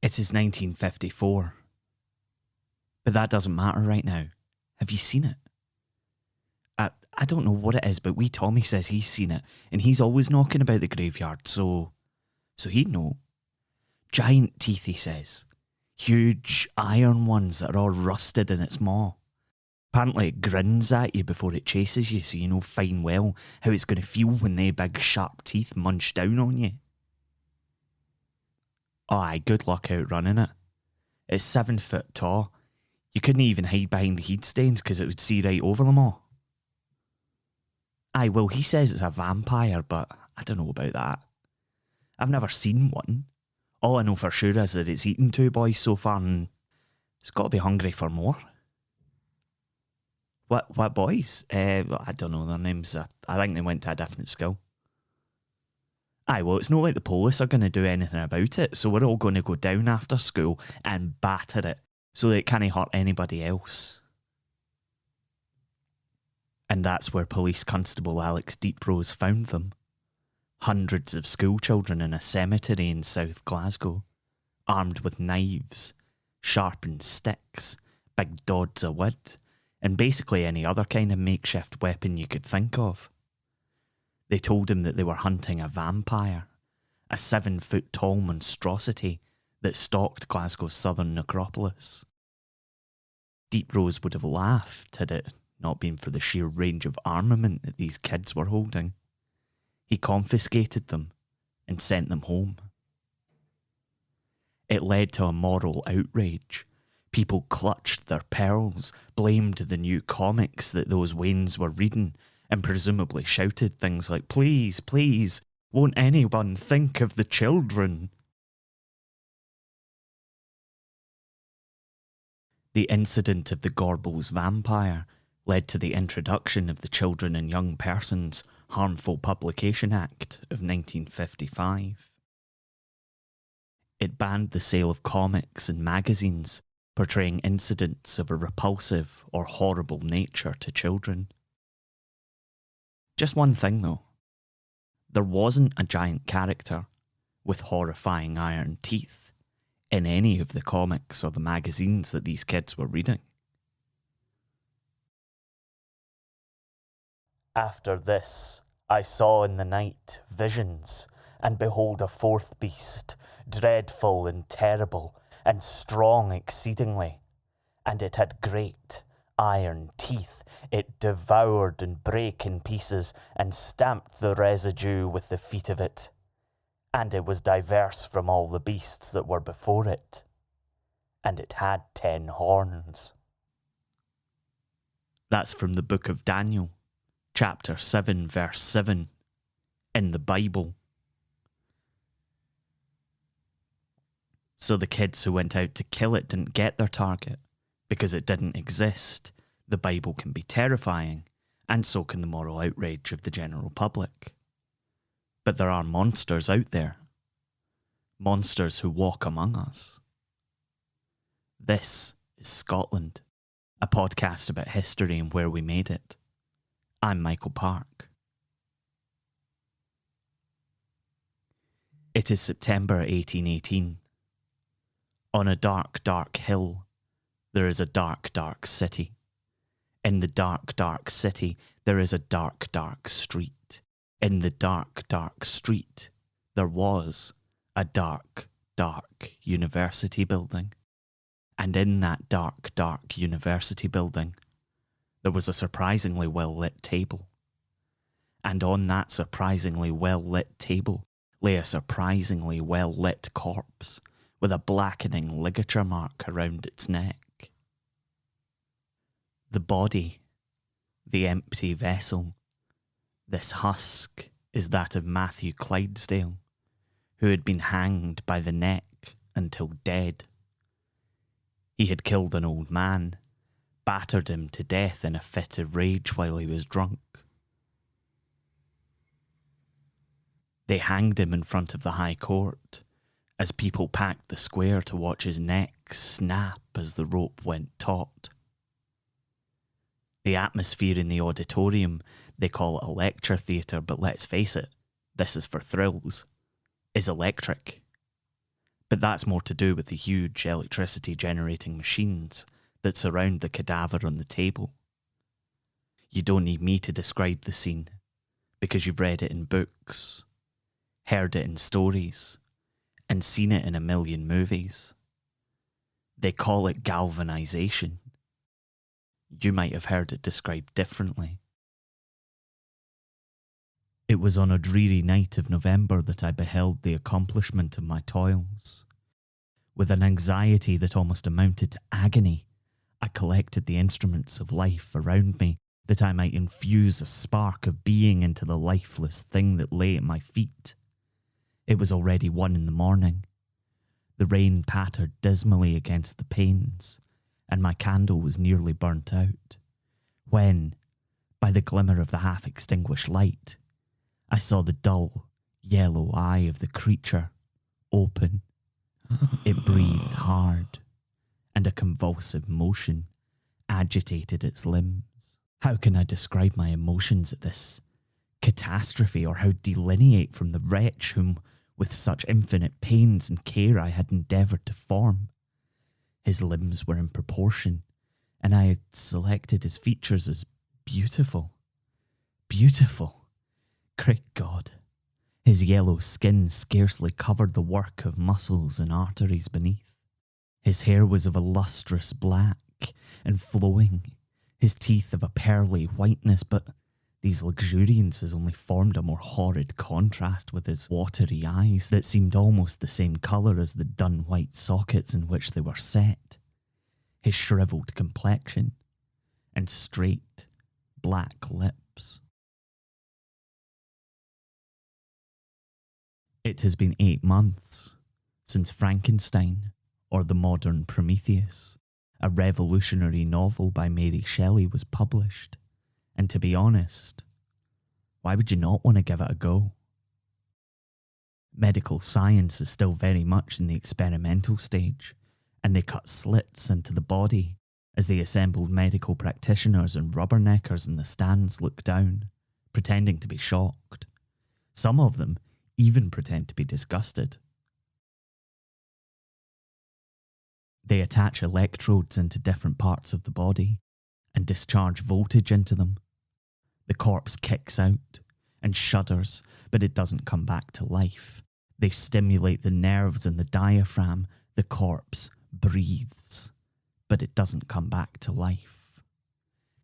It is 1954. But that doesn't matter right now. Have you seen it? I don't know what it is, but wee Tommy says he's seen it, and he's always knocking about the graveyard, so he'd know. Giant teeth, he says. Huge iron ones that are all rusted in its maw. Apparently it grins at you before it chases you, so you know fine well how it's going to feel when they big sharp teeth munch down on you. Oh aye, good luck outrunning it. It's 7 foot tall. You couldn't even hide behind the heat stains because it would see right over them all. Aye, well, he says it's a vampire, but I don't know about that. I've never seen one. All I know for sure is that it's eaten 2 boys so far and it's got to be hungry for more. What boys? I don't know their names. I think they went to a different school. Aye, well, it's not like the police are going to do anything about it, so we're all going to go down after school and batter it so that it can't hurt anybody else. And that's where Police Constable Alex Deeprose found them. Hundreds of school children in a cemetery in South Glasgow, armed with knives, sharpened sticks, big dods of wood, and basically any other kind of makeshift weapon you could think of. They told him that they were hunting a vampire, a 7 foot tall monstrosity that stalked Glasgow's southern necropolis. Deeprose would have laughed had it not been for the sheer range of armament that these kids were holding. He confiscated them and sent them home. It led to a moral outrage. People clutched their pearls, blamed the new comics that those Waynes were reading, and presumably shouted things like, "Please, please, won't anyone think of the children?" The incident of the Gorbals vampire led to the introduction of the Children and Young Persons Harmful Publication Act of 1955. It banned the sale of comics and magazines portraying incidents of a repulsive or horrible nature to children. Just one thing though, there wasn't a giant character with horrifying iron teeth in any of the comics or the magazines that these kids were reading. After this, I saw in the night visions, and behold a fourth beast, dreadful and terrible, and strong exceedingly. And it had great iron teeth. It devoured and brake in pieces, and stamped the residue with the feet of it. And it was diverse from all the beasts that were before it. And it had 10 horns. That's from the book of Daniel, chapter 7, verse 7, in the Bible. So the kids who went out to kill it didn't get their target, because it didn't exist. The Bible can be terrifying, and so can the moral outrage of the general public. But there are monsters out there. Monsters who walk among us. This is Scotland, a podcast about history and where we made it. I'm Michael Park. It is September 1818. On a dark, dark hill, there is a dark, dark city. In the dark, dark city, there is a dark, dark street. In the dark, dark street, there was a dark, dark university building. And in that dark, dark university building, there was a surprisingly well-lit table. And on that surprisingly well-lit table lay a surprisingly well-lit corpse with a blackening ligature mark around its neck. The body, the empty vessel, this husk is that of Matthew Clydesdale, who had been hanged by the neck until dead. He had killed an old man, battered him to death in a fit of rage while he was drunk. They hanged him in front of the High Court, as people packed the square to watch his neck snap as the rope went taut. The atmosphere in the auditorium, they call it a lecture theatre, but let's face it, this is for thrills, is electric. But that's more to do with the huge electricity generating machines that surround the cadaver on the table. You don't need me to describe the scene, because you've read it in books, heard it in stories, and seen it in a million movies. They call it galvanization. You might have heard it described differently. It was on a dreary night of November that I beheld the accomplishment of my toils. With an anxiety that almost amounted to agony, I collected the instruments of life around me that I might infuse a spark of being into the lifeless thing that lay at my feet. It was already 1 a.m. The rain pattered dismally against the panes, and my candle was nearly burnt out, when, by the glimmer of the half-extinguished light, I saw the dull, yellow eye of the creature open. It breathed hard, and a convulsive motion agitated its limbs. How can I describe my emotions at this catastrophe, or how delineate from the wretch whom, with such infinite pains and care, I had endeavoured to form? His limbs were in proportion, and I had selected his features as beautiful. Beautiful! Great God! His yellow skin scarcely covered the work of muscles and arteries beneath. His hair was of a lustrous black and flowing, his teeth of a pearly whiteness, but these luxuriances only formed a more horrid contrast with his watery eyes that seemed almost the same colour as the dun white sockets in which they were set, his shrivelled complexion, and straight, black lips. It has been 8 months since Frankenstein, or the Modern Prometheus, a revolutionary novel by Mary Shelley, was published, and to be honest, why would you not want to give it a go? Medical science is still very much in the experimental stage, and they cut slits into the body as the assembled medical practitioners and rubberneckers in the stands look down, pretending to be shocked. Some of them even pretend to be disgusted. They attach electrodes into different parts of the body and discharge voltage into them. The corpse kicks out and shudders, but it doesn't come back to life. They stimulate the nerves in the diaphragm. The corpse breathes, but it doesn't come back to life.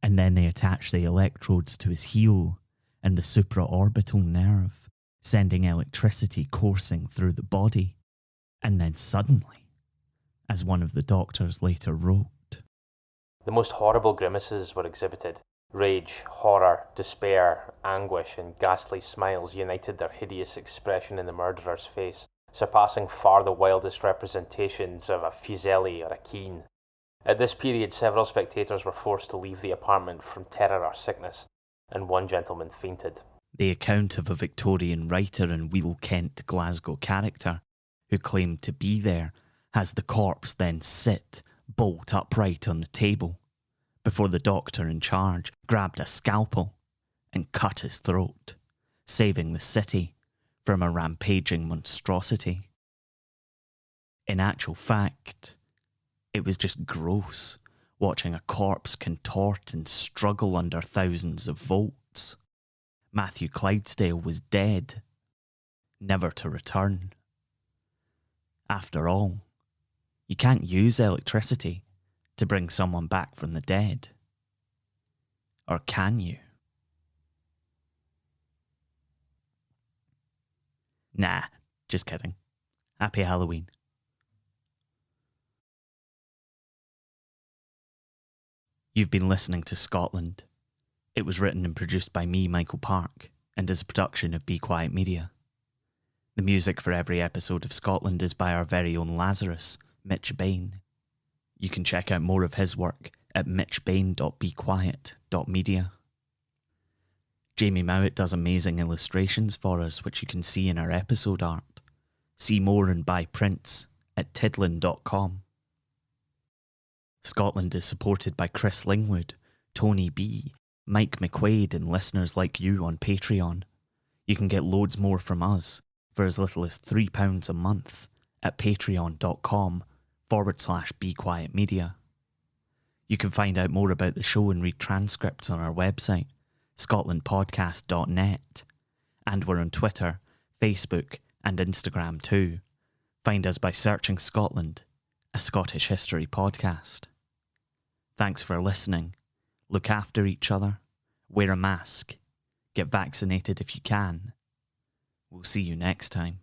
And then they attach the electrodes to his heel and the supraorbital nerve, sending electricity coursing through the body. And then suddenly, as one of the doctors later wrote, the most horrible grimaces were exhibited. Rage, horror, despair, anguish, and ghastly smiles united their hideous expression in the murderer's face, surpassing far the wildest representations of a Fuseli or a Keane. At this period, several spectators were forced to leave the apartment from terror or sickness, and one gentleman fainted. The account of a Victorian writer and Wheel Kent Glasgow character who claimed to be there has the corpse then sit bolt upright on the table before the doctor in charge grabbed a scalpel and cut his throat, saving the city from a rampaging monstrosity. In actual fact, it was just gross watching a corpse contort and struggle under thousands of volts. Matthew Clydesdale was dead, never to return. After all, you can't use electricity to bring someone back from the dead. Or can you? Nah, just kidding. Happy Halloween. You've been listening to Scotland. It was written and produced by me, Michael Park, and is a production of Be Quiet Media. The music for every episode of Scotland is by our very own Lazarus, Mitch Bain. You can check out more of his work at mitchbain.bequiet.media. Jamie Mowat does amazing illustrations for us, which you can see in our episode art. See more and buy prints at tidlin.com. Scotland is supported by Chris Lingwood, Tony B, Mike McQuaid and listeners like you on Patreon. You can get loads more from us for as little as £3 a month at patreon.com/BeQuietMedia. You can find out more about the show and read transcripts on our website, scotlandpodcast.net. And we're on Twitter, Facebook, and Instagram too. Find us by searching Scotland, a Scottish history podcast. Thanks for listening. Look after each other. Wear a mask. Get vaccinated if you can. We'll see you next time.